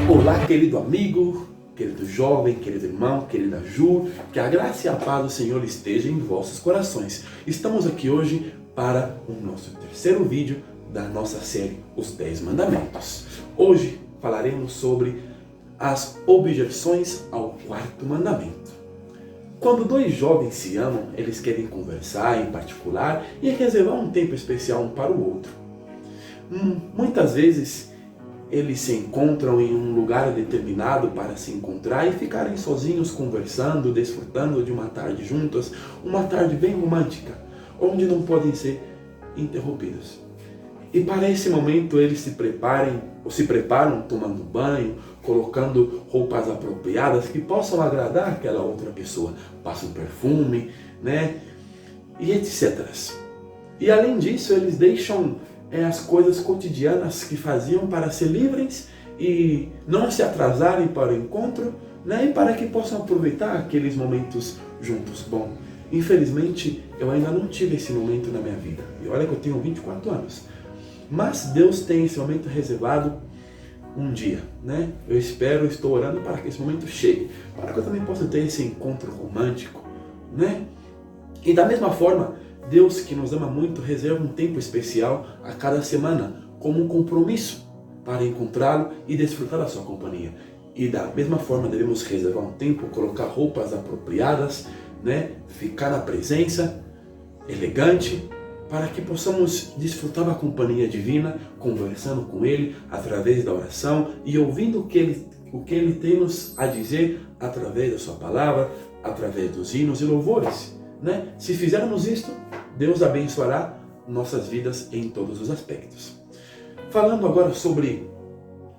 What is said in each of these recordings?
Olá, querido amigo, querido jovem, querido irmão, querida Ju, que a graça e a paz do Senhor esteja em vossos corações. Estamos aqui hoje para o nosso terceiro vídeo da nossa série Os 10 Mandamentos. Hoje falaremos sobre as objeções ao quarto mandamento. Quando dois jovens se amam, eles querem conversar em particular e reservar um tempo especial um para o outro. Muitas vezes eles se encontram em um lugar determinado para se encontrar e ficarem sozinhos conversando, desfrutando de uma tarde juntas, uma tarde bem romântica, onde não podem ser interrompidos. E para esse momento eles se preparam tomando banho, colocando roupas apropriadas que possam agradar aquela outra pessoa, passam perfume, e etc. E além disso eles deixam as coisas cotidianas que faziam para ser livres e não se atrasarem para o encontro, e para que possam aproveitar aqueles momentos juntos. Bom, infelizmente eu ainda não tive esse momento na minha vida. E olha que eu tenho 24 anos. Mas Deus tem esse momento reservado um dia, Eu estou orando para que esse momento chegue, para que eu também possa ter esse encontro romântico, E da mesma forma, Deus, que nos ama muito, reserva um tempo especial a cada semana, como um compromisso para encontrá-lo e desfrutar da sua companhia. E da mesma forma devemos reservar um tempo, colocar roupas apropriadas, ficar na presença, elegante, para que possamos desfrutar da companhia divina, conversando com Ele através da oração e ouvindo o que Ele tem nos a dizer através da sua palavra, através dos hinos e louvores. Se fizermos isto, Deus abençoará nossas vidas em todos os aspectos. Falando agora sobre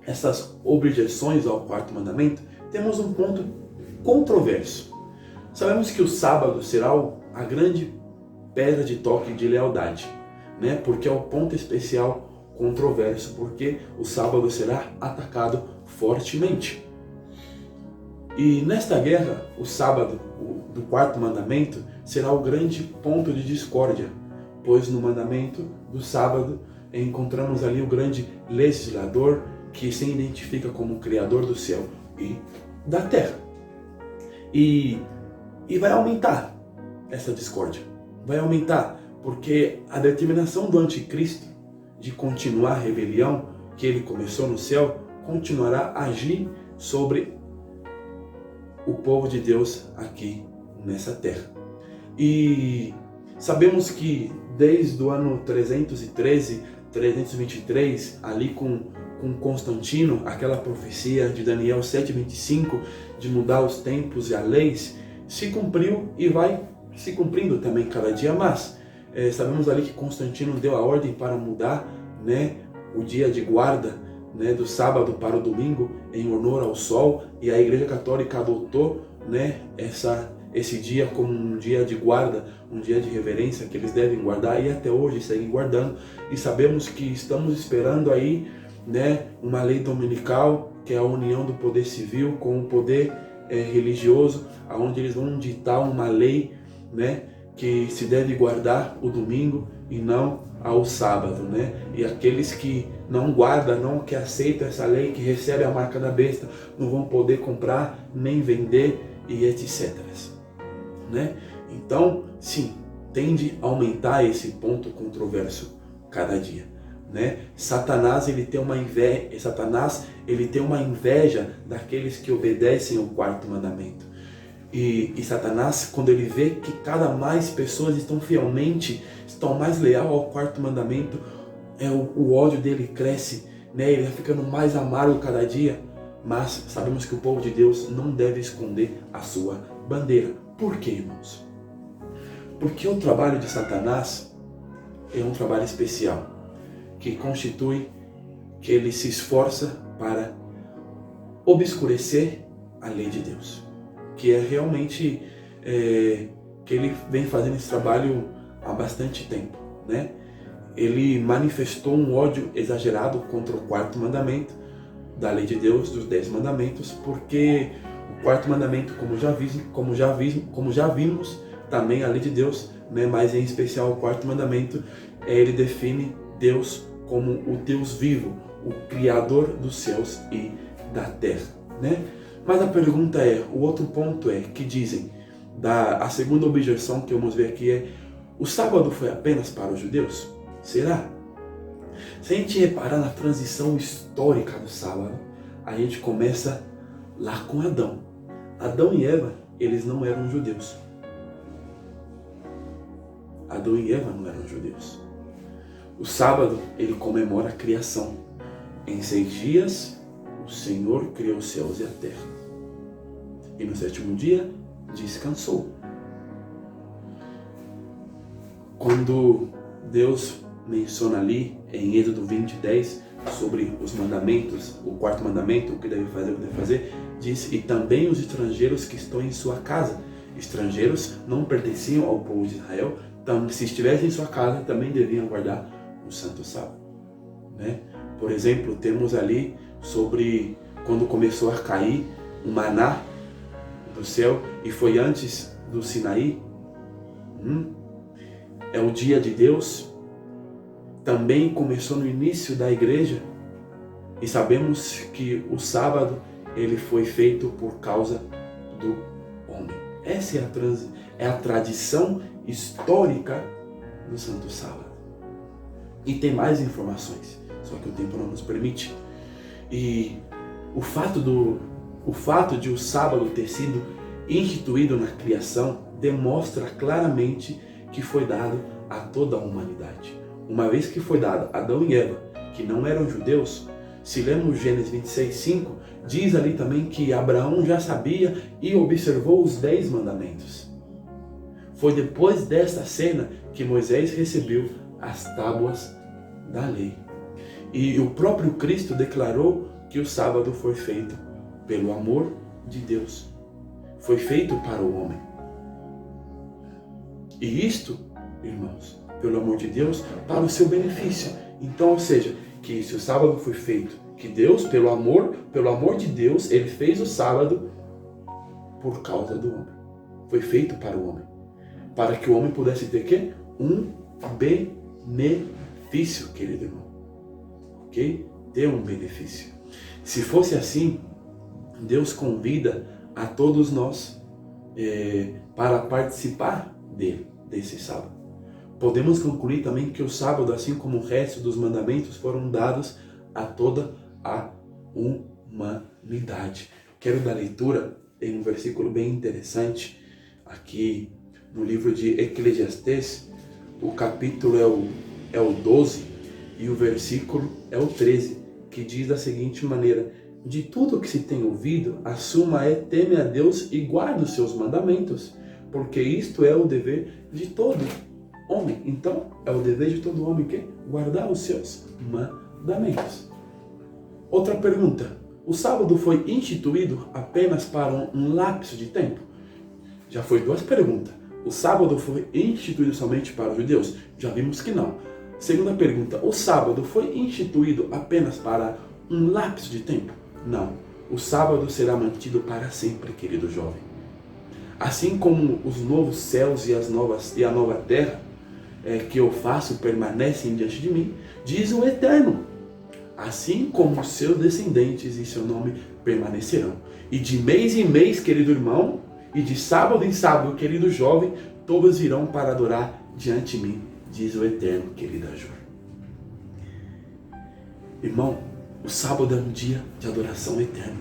essas objeções ao quarto mandamento, temos um ponto controverso. Sabemos que o sábado será a grande pedra de toque de lealdade, porque é o ponto especial controverso, porque o sábado será atacado fortemente. E nesta guerra, o sábado do quarto mandamento será o grande ponto de discórdia, pois no mandamento do sábado encontramos ali o grande legislador que se identifica como o Criador do céu e da terra. E vai aumentar essa discórdia, vai aumentar, porque a determinação do anticristo de continuar a rebelião que ele começou no céu, continuará a agir sobre o povo de Deus aqui nessa terra. E sabemos que desde o ano 313, 323, ali com Constantino, aquela profecia de Daniel 7:25 de mudar os tempos e as leis, se cumpriu e vai se cumprindo também cada dia mais. Sabemos ali que Constantino deu a ordem para mudar, o dia de guarda, do sábado para o domingo, em honor ao sol, e a Igreja Católica adotou, esse dia como um dia de guarda, um dia de reverência que eles devem guardar, e até hoje seguem guardando. E sabemos que estamos esperando aí, uma lei dominical, que é a união do poder civil com o poder religioso, onde eles vão ditar uma lei, que se deve guardar o domingo e não ao sábado, E aqueles que não guardam, não que aceitam essa lei, que recebem a marca da besta, não vão poder comprar nem vender e etc. Então, sim, tende a aumentar esse ponto controverso cada dia. Satanás ele tem uma inveja daqueles que obedecem ao quarto mandamento. E Satanás, quando ele vê que cada mais pessoas estão mais leal ao quarto mandamento, o ódio dele cresce, ele vai ficando mais amargo cada dia. Mas sabemos que o povo de Deus não deve esconder a sua bandeira. Por quê, irmãos? Porque o trabalho de Satanás é um trabalho especial, que constitui que ele se esforça para obscurecer a lei de Deus, que é realmente que ele vem fazendo esse trabalho há bastante tempo, Ele manifestou um ódio exagerado contra o quarto mandamento da lei de Deus, dos 10 mandamentos, porque o quarto mandamento, como já vimos, também a lei de Deus, mas em especial o quarto mandamento, ele define Deus como o Deus vivo, o Criador dos céus e da terra, né? Mas a pergunta é, o outro ponto é, que dizem, a segunda objeção que vamos ver aqui é, o sábado foi apenas para os judeus? Será? Se a gente reparar na transição histórica do sábado, a gente começa lá com Adão. Adão e Eva, eles não eram judeus. Adão e Eva não eram judeus. O sábado, ele comemora a criação. Em 6 dias, o Senhor criou os céus e a terra. E no 7º dia, descansou. Quando Deus menciona ali, em Êxodo 20:10, sobre os mandamentos, o 4º mandamento, o que deve fazer, o que deve fazer, diz, e também os estrangeiros que estão em sua casa. Estrangeiros não pertenciam ao povo de Israel, então, se estivessem em sua casa, também deviam guardar o santo sábado, né? Por exemplo, temos ali sobre quando começou a cair o maná do céu, e foi antes do Sinaí, é o dia de Deus. Também começou no início da igreja, e sabemos que o sábado ele foi feito por causa do homem. Essa é a tradição histórica do Santo Sábado. E tem mais informações, só que o tempo não nos permite. E o fato de o sábado ter sido instituído na criação demonstra claramente que foi dado a toda a humanidade. Uma vez que foi dado a Adão e Eva, que não eram judeus, se lemos Gênesis 26:5, diz ali também que Abraão já sabia e observou os 10 mandamentos. Foi depois desta cena que Moisés recebeu as tábuas da lei. E o próprio Cristo declarou que o sábado foi feito pelo amor de Deus. Foi feito para o homem. E isto, irmãos, pelo amor de Deus, para o seu benefício. Então, ou seja, que se o sábado foi feito, que Deus, pelo amor de Deus, ele fez o sábado por causa do homem. Foi feito para o homem. Para que o homem pudesse ter quê? Um benefício, querido irmão. Ok? Ter um benefício. Se fosse assim, Deus convida a todos nós para participar desse sábado. Podemos concluir também que o sábado, assim como o resto dos mandamentos, foram dados a toda a humanidade. Quero dar leitura em um versículo bem interessante, aqui no livro de Eclesiastes. O capítulo é o 12 e o versículo é o 13, que diz da seguinte maneira: de tudo que se tem ouvido, a suma é: teme a Deus e guarda os seus mandamentos, porque isto é o dever de todo homem. Então, é o dever de todo homem que guardar os seus mandamentos. Outra pergunta: o sábado foi instituído apenas para um lapso de tempo? Já foi 2 perguntas. O sábado foi instituído somente para os judeus? Já vimos que não. Segunda pergunta: o sábado foi instituído apenas para um lapso de tempo? Não. O sábado será mantido para sempre, querido jovem. Assim como os novos céus e a nova terra que eu faço permanecem diante de mim, diz o Eterno, assim como os seus descendentes em seu nome permanecerão. E de mês em mês, querido irmão, e de sábado em sábado, querido jovem, todos virão para adorar diante de mim, diz o Eterno, querida Jor. Irmão, o sábado é um dia de adoração eterna.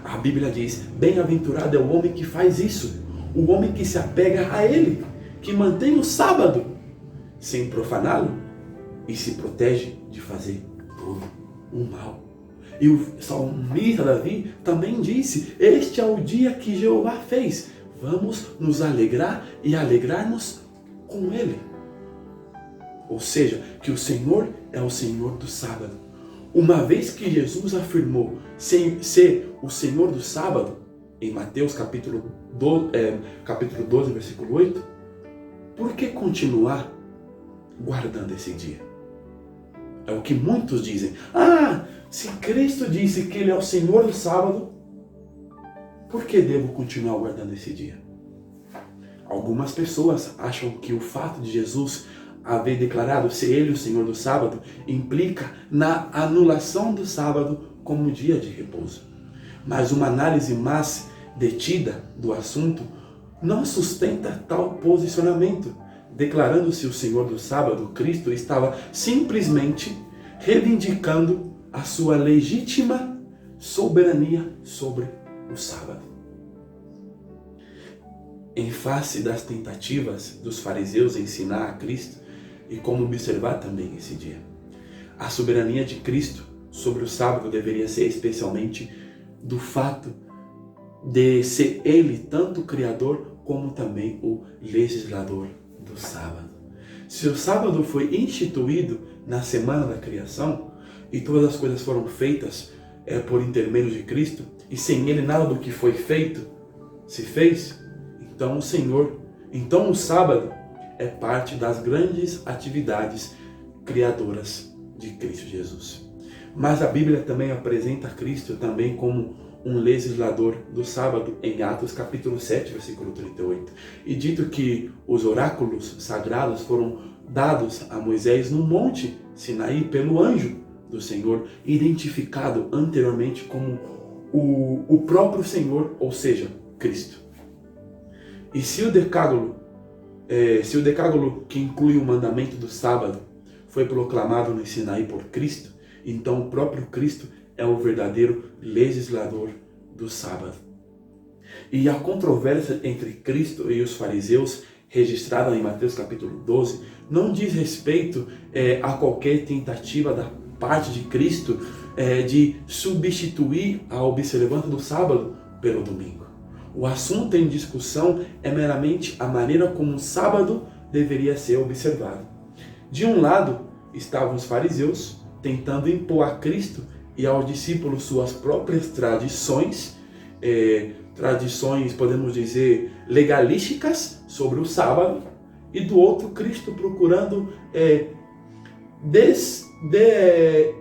A Bíblia diz: bem-aventurado é o homem que faz isso, o homem que se apega a ele, que mantém o sábado sem profaná-lo e se protege de fazer todo o mal. E o salmista Davi também disse: este é o dia que Jeová fez, vamos nos alegrar e alegrar-nos com ele. Ou seja, que o Senhor é o Senhor do sábado. Uma vez que Jesus afirmou ser o Senhor do sábado, em Mateus capítulo 12, versículo 8, por que continuar guardando esse dia? É o que muitos dizem. Se Cristo disse que Ele é o Senhor do sábado, por que devo continuar guardando esse dia? Algumas pessoas acham que o fato de Jesus haver declarado ser Ele o Senhor do sábado implica na anulação do sábado como dia de repouso. Mas uma análise mais detida do assunto não sustenta tal posicionamento, declarando-se o Senhor do sábado. Cristo estava simplesmente reivindicando a sua legítima soberania sobre o sábado. Em face das tentativas dos fariseus em ensinar a Cristo e como observar também esse dia, a soberania de Cristo sobre o sábado deveria ser especialmente do fato de ser Ele tanto o Criador como também o legislador do sábado. Se o sábado foi instituído na semana da criação e todas as coisas foram feitas por intermédio de Cristo, e sem Ele nada do que foi feito se fez, então o sábado é parte das grandes atividades criadoras de Cristo Jesus. Mas a Bíblia também apresenta Cristo também como um legislador do sábado em Atos capítulo 7, versículo 38. E dito que os oráculos sagrados foram dados a Moisés no monte Sinaí pelo anjo do Senhor, identificado anteriormente como o próprio Senhor, ou seja, Cristo. E se o decálogo que inclui o mandamento do sábado foi proclamado no Sinaí por Cristo, então o próprio Cristo é o verdadeiro legislador do sábado. E a controvérsia entre Cristo e os fariseus, registrada em Mateus capítulo 12, não diz respeito a qualquer tentativa da parte de Cristo de substituir a observância do sábado pelo domingo. O assunto em discussão é meramente a maneira como o sábado deveria ser observado. De um lado estavam os fariseus, tentando impor a Cristo e aos discípulos suas próprias tradições, podemos dizer, legalísticas sobre o sábado, e do outro Cristo procurando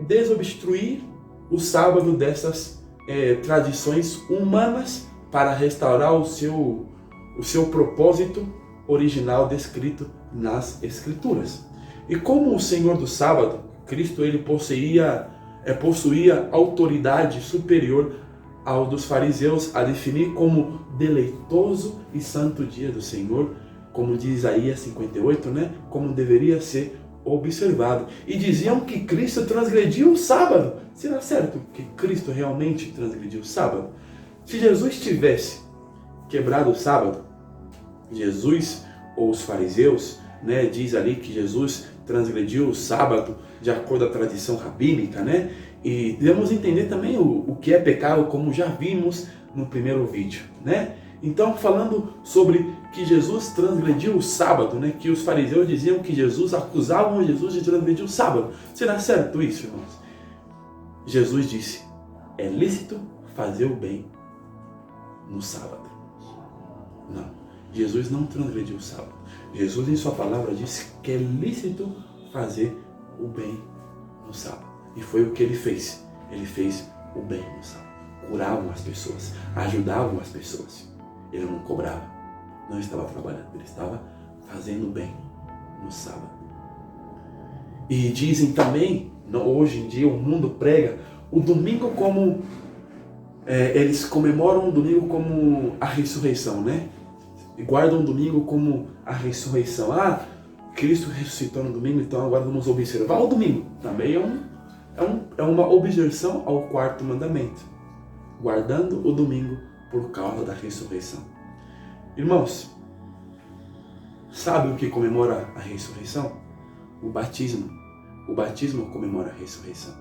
desobstruir o sábado dessas tradições humanas para restaurar o seu propósito original descrito nas Escrituras. E como o Senhor do sábado, Cristo ele possuía autoridade superior ao dos fariseus a definir como deleitoso e santo dia do Senhor, como diz Isaías 58, como deveria ser observado. E diziam que Cristo transgrediu o sábado. Será certo que Cristo realmente transgrediu o sábado? Se Jesus tivesse quebrado o sábado, Jesus ou os fariseus, diz ali que Jesus transgrediu o sábado de acordo com a tradição rabínica, E devemos entender também o que é pecado, como já vimos no primeiro vídeo, Então, falando sobre que Jesus transgrediu o sábado, que os fariseus diziam que acusavam Jesus de transgredir o sábado. Será certo isso, irmãos? Jesus disse: é lícito fazer o bem no sábado. Não, Jesus não transgrediu o sábado. Jesus em sua palavra disse que é lícito fazer o bem no sábado. E foi o que ele fez. Ele fez o bem no sábado. Curavam as pessoas, ajudavam as pessoas. Ele não cobrava, não estava trabalhando, ele estava fazendo o bem no sábado. E dizem também, hoje em dia o mundo prega o domingo como eles comemoram o domingo como a ressurreição, E guardam o domingo como a ressurreição. Cristo ressuscitou no domingo, então agora vamos observar o domingo. Também é uma objeção ao quarto mandamento, guardando o domingo por causa da ressurreição. Irmãos, sabe o que comemora a ressurreição? O batismo. O batismo comemora a ressurreição.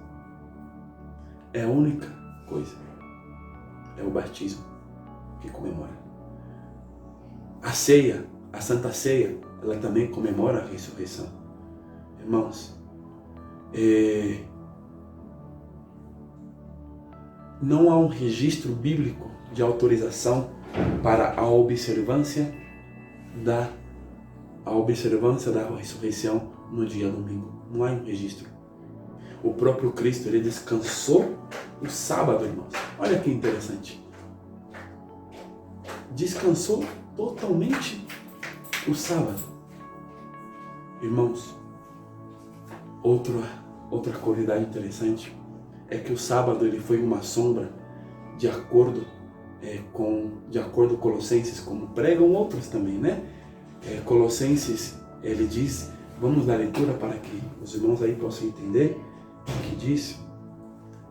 É a única coisa. É o batismo que comemora. A ceia, a Santa Ceia, ela também comemora a ressurreição. Irmãos, não há um registro bíblico de autorização para a observância da ressurreição no dia domingo. Não há um registro. O próprio Cristo, ele descansou o sábado, irmãos. Olha que interessante. Descansou totalmente o sábado. Irmãos, outra curiosidade interessante é que o sábado ele foi uma sombra de acordo com Colossenses, como pregam outros também, né? Colossenses, ele diz, vamos dar leitura para que os irmãos aí possam entender o que diz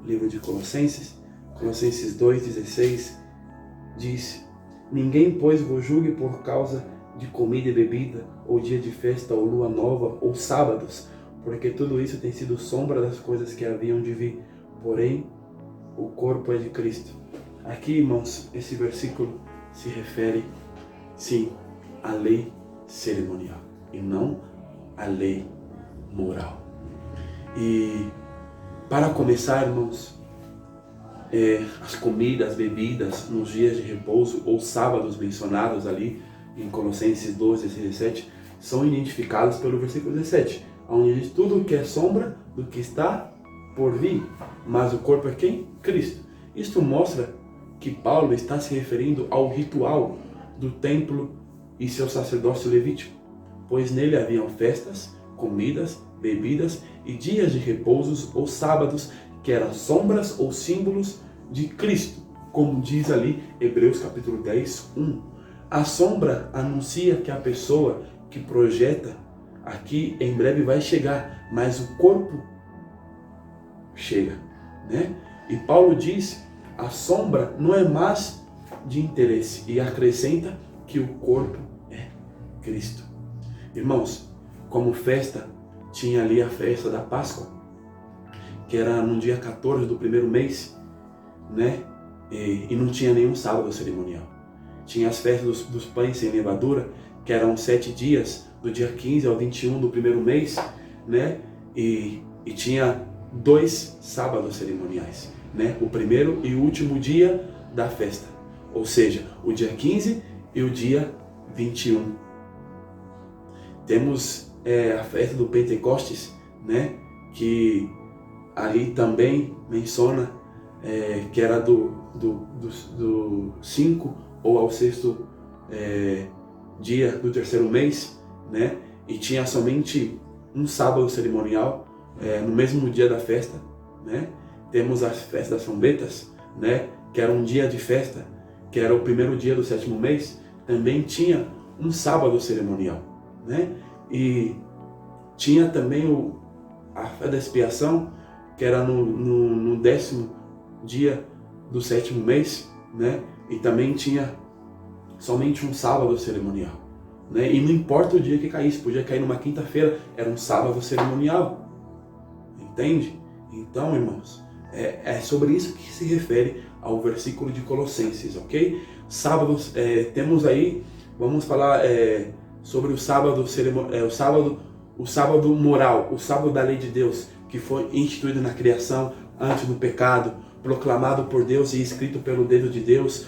o livro de Colossenses. Colossenses 2,16 diz: ninguém, pois, vos julgue por causa de comida e bebida, ou dia de festa, ou lua nova, ou sábados, porque tudo isso tem sido sombra das coisas que haviam de vir, porém o corpo é de Cristo. Aqui, irmãos, esse versículo se refere, sim, à lei cerimonial e não à lei moral. E para começar, irmãos, as comidas, as bebidas nos dias de repouso ou sábados mencionados ali em Colossenses 12, 17, são identificados pelo versículo 17, onde diz tudo que é sombra do que está por vir, mas o corpo é quem? Cristo. Isto mostra que Paulo está se referindo ao ritual do templo e seu sacerdócio levítico, pois nele haviam festas, comidas, bebidas e dias de repousos ou sábados que eram sombras ou símbolos de Cristo, como diz ali Hebreus capítulo 10, 1. A sombra anuncia que a pessoa que projeta aqui em breve vai chegar, mas o corpo chega, né? E Paulo diz, a sombra não é mais de interesse, e acrescenta que o corpo é Cristo. Irmãos, como festa, tinha ali a festa da Páscoa, que era no dia 14 do primeiro mês, né? E não tinha nenhum sábado cerimonial. Tinha as festas dos pães sem levadura, que eram 7 dias, do dia 15 ao 21 do primeiro mês, né? E tinha 2 sábados cerimoniais, né? O primeiro e o último dia da festa, ou seja, o dia 15 e o dia 21. Temos a festa do Pentecostes, né? Que ali também menciona que era do 5 ou ao 6º dia do terceiro mês, né? E tinha somente um sábado cerimonial no mesmo dia da festa, né? Temos as festas das trombetas, né? Que era um dia de festa, que era o primeiro dia do 7º mês, também tinha um sábado cerimonial, né? E tinha também a festa da expiação, que era no 10º dia do 7º mês, né? E também tinha somente um sábado cerimonial, né? E não importa o dia que caísse, podia cair numa quinta-feira, era um sábado cerimonial, entende? Então, irmãos, é sobre isso que se refere ao versículo de Colossenses, ok? Sábados, temos aí, vamos falar sobre o sábado o sábado moral, o sábado da lei de Deus, que foi instituído na criação antes do pecado, proclamado por Deus e escrito pelo dedo de Deus,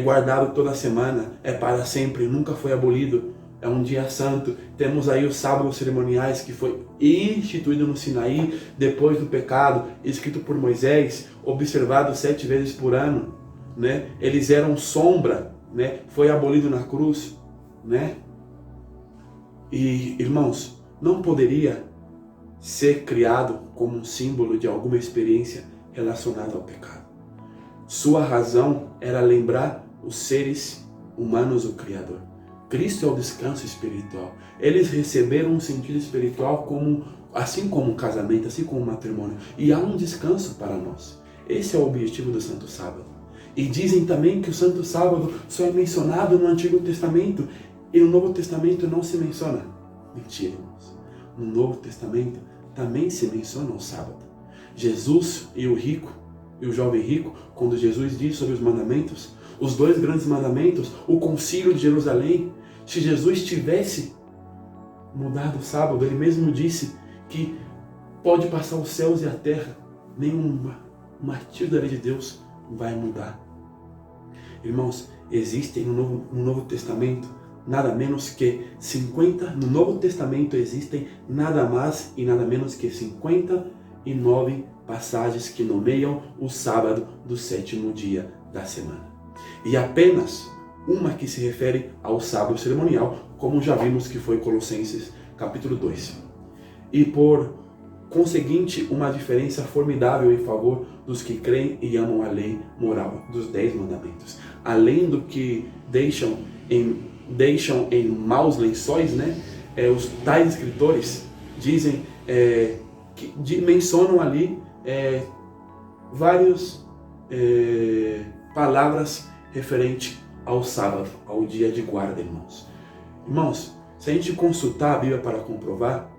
guardado toda semana, para sempre, nunca foi abolido, é um dia santo. Temos aí os sábados cerimoniais, que foi instituído no Sinaí, depois do pecado, escrito por Moisés, observado 7 vezes por ano, né? Eles eram sombra, né? Foi abolido na cruz, né? E, irmãos, não poderia ser criado como um símbolo de alguma experiência relacionada ao pecado. Sua razão era lembrar os seres humanos o Criador. Cristo é o descanso espiritual. Eles receberam um sentido espiritual assim como um casamento, assim como um matrimônio. E há um descanso para nós. Esse é o objetivo do Santo Sábado. E dizem também que o Santo Sábado só é mencionado no Antigo Testamento e no Novo Testamento não se menciona. Mentira, irmãos. No Novo Testamento também se menciona o sábado. Jesus e o rico, e o jovem rico, quando Jesus diz sobre os mandamentos, os 2 grandes mandamentos, o concílio de Jerusalém, se Jesus tivesse mudado o sábado, ele mesmo disse que pode passar os céus e a terra, nenhum martírio da lei de Deus vai mudar. Irmãos, existem no Novo Testamento nada menos que 50, no Novo Testamento existem nada mais e nada menos que 59 passagens que nomeiam o sábado do 7º dia da semana. E apenas uma que se refere ao sábado cerimonial, como já vimos que foi Colossenses capítulo 2. E por conseguinte, uma diferença formidável em favor dos que creem e amam a lei moral dos 10 mandamentos. Além do que deixam em maus lençóis, né? Os tais escritores dizem, mencionam ali várias palavras referente ao sábado, ao dia de guarda, irmãos. Irmãos, se a gente consultar a Bíblia para comprovar,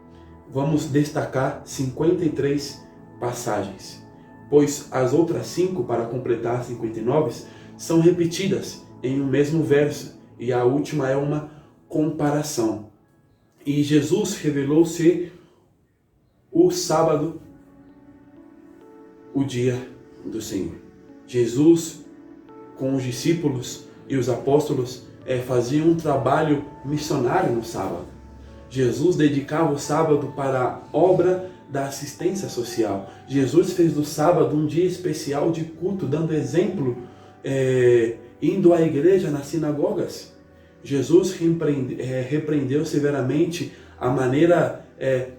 vamos destacar 53 passagens, pois as outras 5, para completar 59, são repetidas em um mesmo verso, e a última é uma comparação. E Jesus revelou ser o sábado, o dia do Senhor. Jesus, com os discípulos e os apóstolos, faziam um trabalho missionário no sábado. Jesus dedicava o sábado para a obra da assistência social. Jesus fez do sábado um dia especial de culto, dando exemplo, indo à igreja, nas sinagogas. Jesus repreendeu severamente a maneira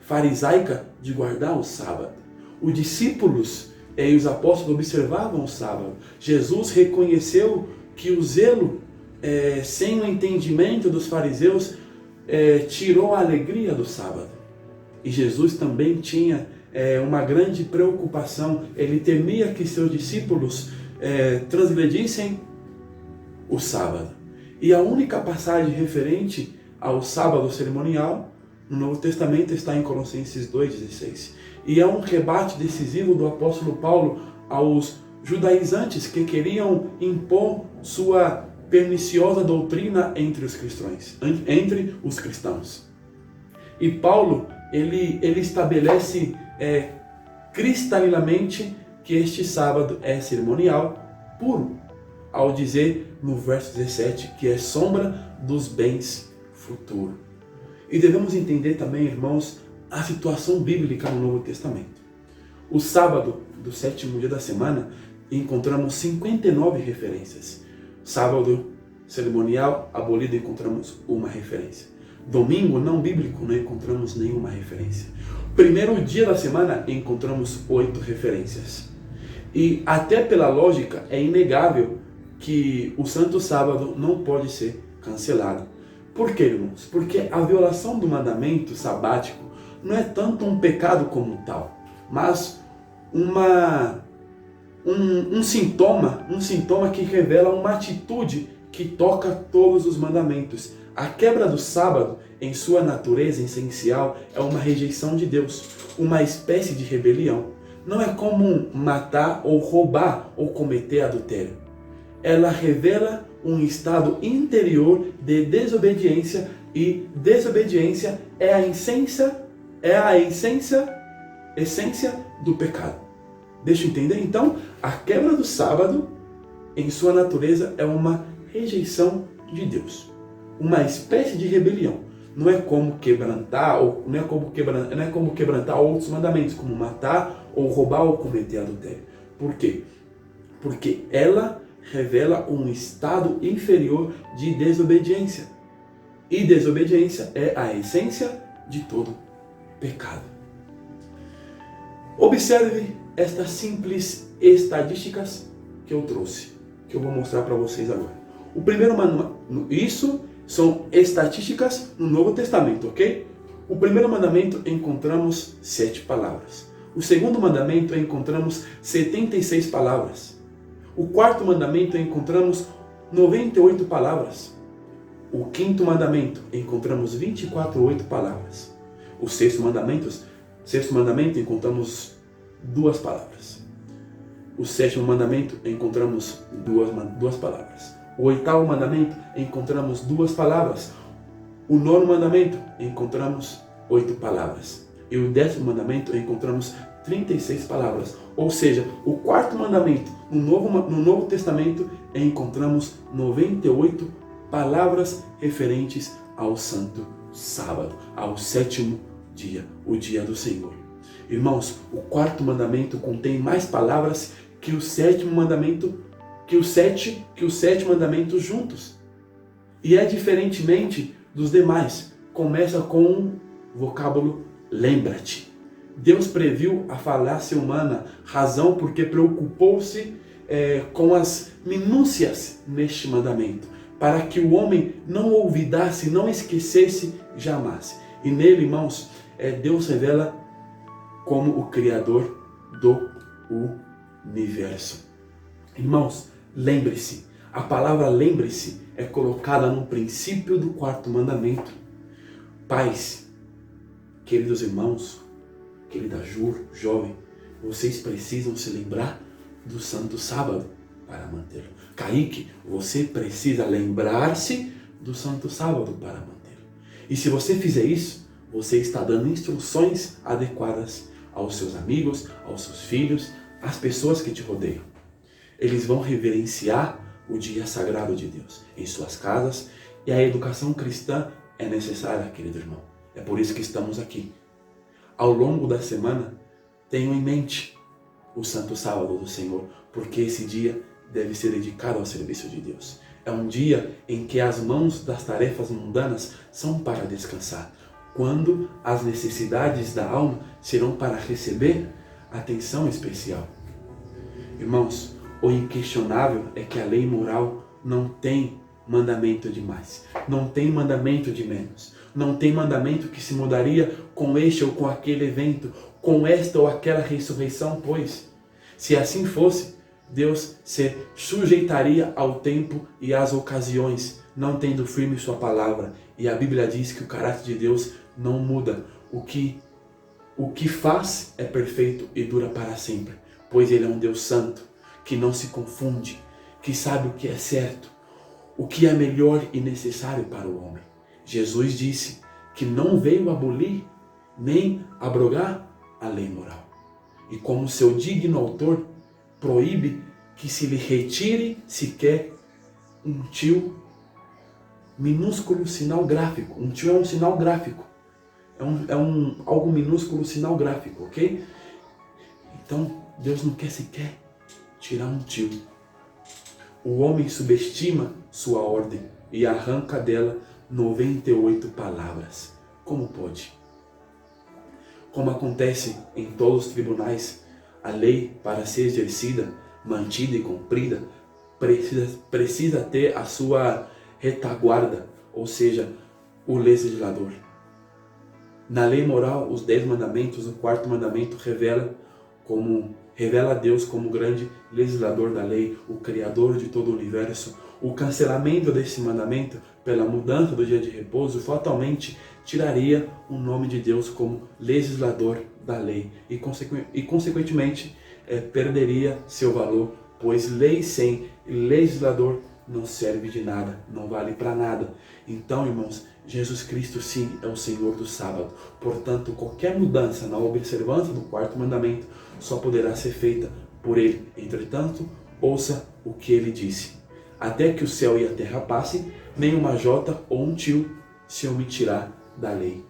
farisaica de guardar o sábado. Os discípulos e os apóstolos observavam o sábado. Jesus reconheceu que o zelo, sem o entendimento dos fariseus, tirou a alegria do sábado. E Jesus também tinha uma grande preocupação. Ele temia que seus discípulos transgredissem o sábado. E a única passagem referente ao sábado cerimonial no Novo Testamento está em Colossenses 2,16. E é um rebate decisivo do apóstolo Paulo aos judaizantes que queriam impor sua perniciosa doutrina entre os cristãos. E Paulo, ele estabelece cristalinamente que este sábado é cerimonial puro, ao dizer no verso 17 que é sombra dos bens futuros. E devemos entender também, irmãos, a situação bíblica no Novo Testamento. O sábado do 7º dia da semana encontramos 59 referências. Sábado cerimonial abolido, encontramos uma referência. Domingo não bíblico, não encontramos nenhuma referência. Primeiro dia da semana encontramos 8 referências. E até pela lógica é inegável que o Santo Sábado não pode ser cancelado. Por quê, irmãos? Porque a violação do mandamento sabático não é tanto um pecado como tal, mas um sintoma que revela uma atitude que toca todos os mandamentos. A quebra do sábado, em sua natureza essencial, é uma rejeição de Deus, uma espécie de rebelião. Não é como matar ou roubar ou cometer adultério. Ela revela um estado interior de desobediência, e desobediência é a essência do pecado. Deixa eu entender? Então, a quebra do sábado, em sua natureza, é uma rejeição de Deus, uma espécie de rebelião. Não é como quebrantar outros mandamentos, como matar ou roubar ou cometer adultério. Por quê? Porque ela revela um estado inferior de desobediência. E desobediência é a essência de todo pecado. Observe estas simples estatísticas que eu trouxe, que eu vou mostrar para vocês agora. O primeiro isso são estatísticas no Novo Testamento, ok? O primeiro mandamento encontramos 7 palavras. O segundo mandamento encontramos 76 palavras. O quarto mandamento encontramos 98 palavras. O quinto mandamento encontramos 24 palavras. O sexto mandamento encontramos 2 palavras. O sétimo mandamento encontramos duas palavras. O oitavo mandamento encontramos 2 palavras. O nono mandamento encontramos 8 palavras. E o 10º mandamento encontramos 36 palavras. Ou seja, o quarto mandamento no Novo Testamento encontramos 98 palavras referentes ao Santo Sábado, ao 7º dia, o dia do Senhor. Irmãos, o quarto mandamento contém mais palavras que o sétimo mandamento, que os sete mandamentos juntos. E é diferentemente dos demais. Começa com o vocábulo lembra-te. Deus previu a falácia humana, razão porque preocupou-se com as minúcias neste mandamento, para que o homem não olvidasse, não esquecesse jamais. E nele, irmãos, Deus revela como o Criador do universo. Irmãos, lembre-se, a palavra lembre-se é colocada no princípio do 4º mandamento. Pais, queridos irmãos, querida Ju, jovem, vocês precisam se lembrar do Santo Sábado para mantê-lo. Kaique, você precisa lembrar-se do Santo Sábado para mantê-lo. E se você fizer isso, você está dando instruções adequadas aos seus amigos, aos seus filhos, às pessoas que te rodeiam. Eles vão reverenciar o dia sagrado de Deus em suas casas, e a educação cristã é necessária, querido irmão. É por isso que estamos aqui. Ao longo da semana, tenham em mente o Santo Sábado do Senhor, porque esse dia deve ser dedicado ao serviço de Deus. É um dia em que as mãos das tarefas mundanas são para descansar, quando as necessidades da alma serão para receber atenção especial. Irmãos, o inquestionável é que a lei moral não tem mandamento de mais, não tem mandamento de menos, não tem mandamento que se mudaria com este ou com aquele evento, com esta ou aquela ressurreição, pois, se assim fosse, Deus se sujeitaria ao tempo e às ocasiões, não tendo firme sua palavra. E a Bíblia diz que o caráter de Deus não muda. O que faz é perfeito e dura para sempre, pois Ele é um Deus santo, que não se confunde, que sabe o que é certo, o que é melhor e necessário para o homem. Jesus disse que não veio abolir nem abrogar a lei moral. E como seu digno autor, proíbe que se lhe retire sequer um tio minúsculo sinal gráfico. Um tio é um sinal gráfico. Algo minúsculo sinal gráfico, ok? Então, Deus não quer sequer tirar um tio. O homem subestima sua ordem e arranca dela 98 palavras. Como pode? Como acontece em todos os tribunais, a lei, para ser exercida, mantida e cumprida, precisa ter a sua retaguarda, ou seja, o legislador. Na lei moral, os 10 mandamentos, o 4º mandamento revela a Deus como o grande legislador da lei, o Criador de todo o universo. O cancelamento desse mandamento pela mudança do dia de repouso fatalmente tiraria o nome de Deus como legislador da lei e consequentemente, perderia seu valor, pois lei sem legislador não serve de nada, não vale para nada. Então, irmãos, Jesus Cristo sim é o Senhor do sábado. Portanto, qualquer mudança na observância do 4º mandamento só poderá ser feita por Ele. Entretanto, ouça o que Ele disse: até que o céu e a terra passem, nem uma jota ou um tio se omitirá da lei.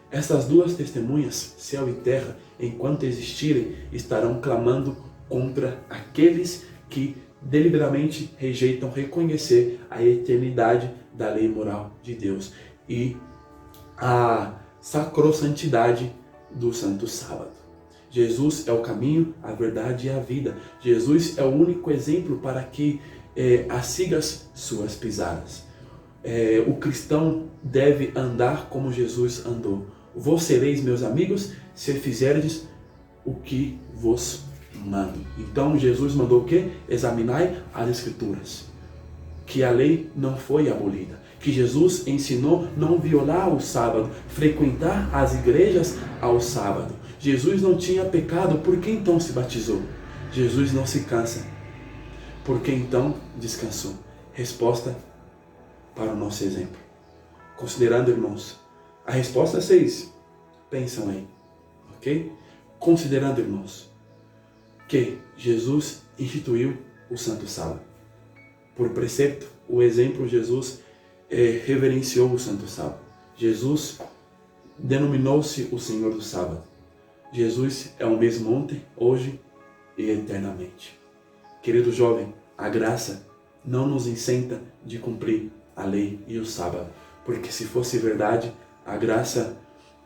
Essas duas testemunhas, céu e terra, enquanto existirem, estarão clamando contra aqueles que deliberadamente rejeitam reconhecer a eternidade da lei moral de Deus e a sacrossantidade do Santo Sábado. Jesus é o caminho, a verdade e a vida. Jesus é o único exemplo para que sigas suas pisadas. O cristão deve andar como Jesus andou. Vós sereis meus amigos se fizerdes o que vos mando. Então Jesus mandou o quê? Examinai as Escrituras. Que a lei não foi abolida. Que Jesus ensinou não violar o sábado, frequentar as igrejas ao sábado. Jesus não tinha pecado, por que então se batizou? Jesus não se cansa, por que então descansou? Resposta para o nosso exemplo. Considerando, irmãos, a resposta vocês pensam aí, ok? Considerando, irmãos, que Jesus instituiu o Santo Sábado. Por precepto, o exemplo, Jesus reverenciou o Santo Sábado. Jesus denominou-se o Senhor do Sábado. Jesus é o mesmo ontem, hoje e eternamente. Querido jovem, a graça não nos isenta de cumprir a lei e o sábado, porque se fosse verdade, a graça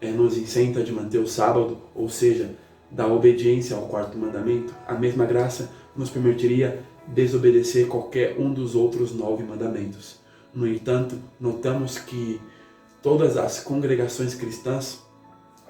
nos isenta de manter o sábado, ou seja, da obediência ao quarto mandamento, a mesma graça nos permitiria desobedecer qualquer um dos outros 9 mandamentos. No entanto, notamos que todas as congregações cristãs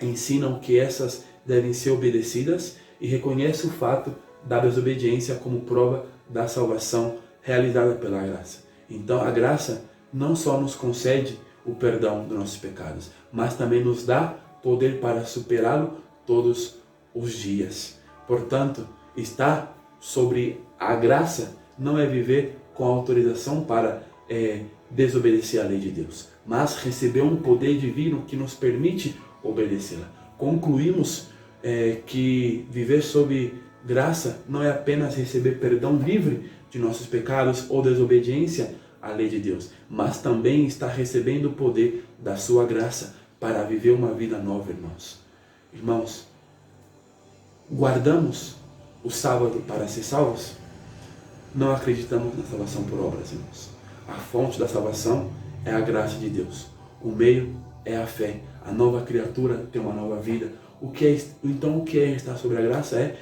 ensinam que essas devem ser obedecidas e reconhecem o fato da desobediência como prova da salvação realizada pela graça. Então, a graça não só nos concede o perdão dos nossos pecados, mas também nos dá poder para superá-lo todos os dias. Portanto, estar sobre a graça não é viver com autorização para desobedecer à lei de Deus, mas receber um poder divino que nos permite obedecê-la. Concluímos que viver sob graça não é apenas receber perdão livre de nossos pecados ou desobediência à lei de Deus, mas também estar recebendo o poder da sua graça para viver uma vida nova, irmãos. Irmãos, guardamos o sábado para ser salvos? Não acreditamos na salvação por obras, irmãos. A fonte da salvação é a graça de Deus. O meio é a fé. A nova criatura tem uma nova vida. Então o que é estar sobre a graça? É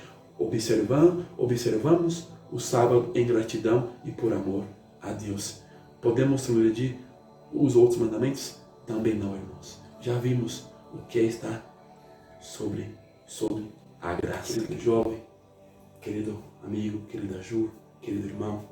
observamos o sábado em gratidão e por amor a Deus. Podemos transgredir os outros mandamentos? Também não, irmãos. Já vimos o que é estar sobre a graça. Querido jovem, querido amigo, querida Ju, querido irmão,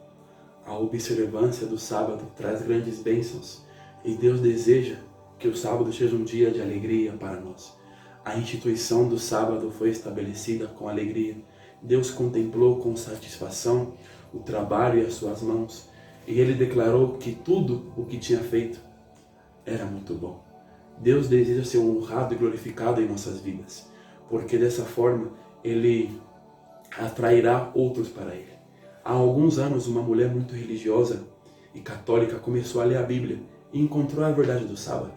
a observância do sábado traz grandes bênçãos e Deus deseja que o sábado seja um dia de alegria para nós. A instituição do sábado foi estabelecida com alegria. Deus contemplou com satisfação o trabalho e as suas mãos, e Ele declarou que tudo o que tinha feito era muito bom. Deus deseja ser honrado e glorificado em nossas vidas, porque dessa forma Ele atrairá outros para Ele. Há alguns anos, uma mulher muito religiosa e católica começou a ler a Bíblia e encontrou a verdade do sábado.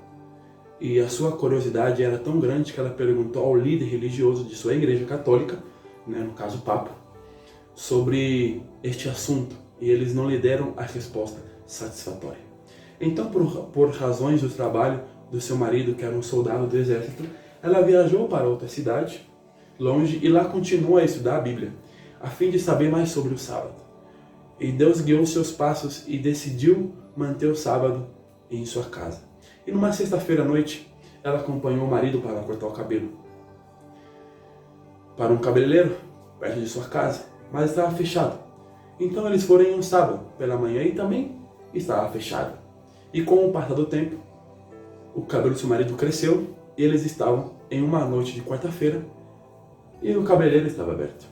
E a sua curiosidade era tão grande que ela perguntou ao líder religioso de sua igreja católica, no caso o Papa, sobre este assunto, e eles não lhe deram a resposta satisfatória. Então, por razões do trabalho do seu marido, que era um soldado do exército, ela viajou para outra cidade, longe, e lá continuou a estudar a Bíblia, a fim de saber mais sobre o sábado. E Deus guiou seus passos e decidiu manter o sábado em sua casa. E numa sexta-feira à noite, ela acompanhou o marido para cortar o cabelo para um cabeleireiro perto de sua casa, mas estava fechado. Então eles foram em um sábado pela manhã e também estava fechado. E com o passar do tempo, o cabelo do seu marido cresceu e eles estavam em uma noite de quarta-feira e o cabeleireiro estava aberto.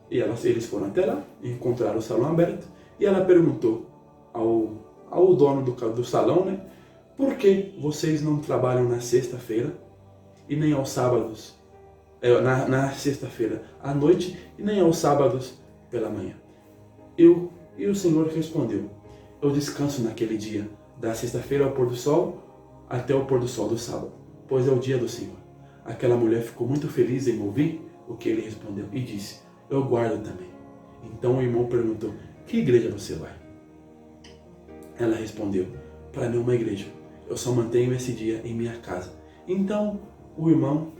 E eles foram até lá e encontraram o salão aberto e ela perguntou ao dono do salão, por que vocês não trabalham na sexta-feira e nem aos sábados, na sexta-feira à noite e nem aos sábados pela manhã? E o Senhor respondeu, eu descanso naquele dia, da sexta-feira ao pôr do sol até o pôr do sol do sábado, pois é o dia do Senhor. Aquela mulher ficou muito feliz em ouvir o que ele respondeu e disse, eu guardo também. Então o irmão perguntou, que igreja você vai? Ela respondeu, para nenhuma igreja, eu só mantenho esse dia em minha casa. Então o irmão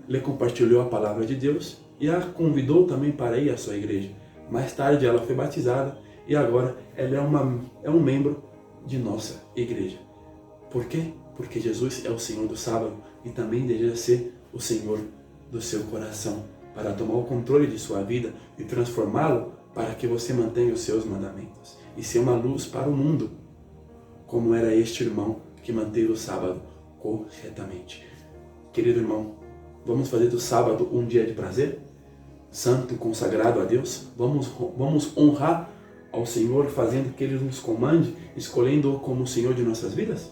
lhe compartilhou a palavra de Deus e a convidou também para ir à sua igreja. Mais tarde ela foi batizada e agora ela é um membro de nossa igreja. Por quê? Porque Jesus é o Senhor do sábado e também deseja ser o Senhor do seu coração, para tomar o controle de sua vida e transformá-lo para que você mantenha os seus mandamentos e ser uma luz para o mundo, como era este irmão que manteve o sábado corretamente. Querido irmão, vamos fazer do sábado um dia de prazer, santo, consagrado a Deus. Vamos honrar ao Senhor fazendo que Ele nos comande, escolhendo-o como o Senhor de nossas vidas?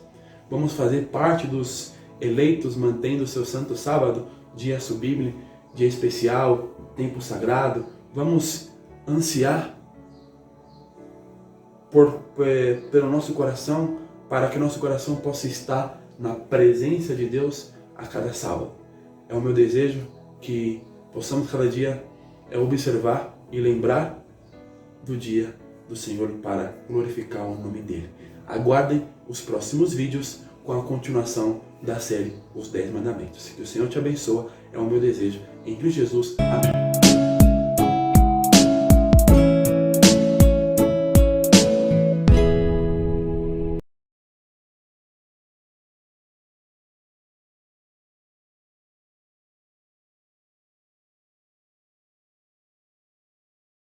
Vamos fazer parte dos eleitos, mantendo o seu santo sábado, dia sublime, dia especial, tempo sagrado. Vamos ansiar pelo nosso coração, para que nosso coração possa estar na presença de Deus a cada sábado. É o meu desejo que possamos cada dia observar e lembrar do dia do Senhor para glorificar o nome dele. Aguardem os próximos vídeos com a continuação da série Os 10 Mandamentos. Que o Senhor te abençoe, é o meu desejo. Em Cristo Jesus, amém.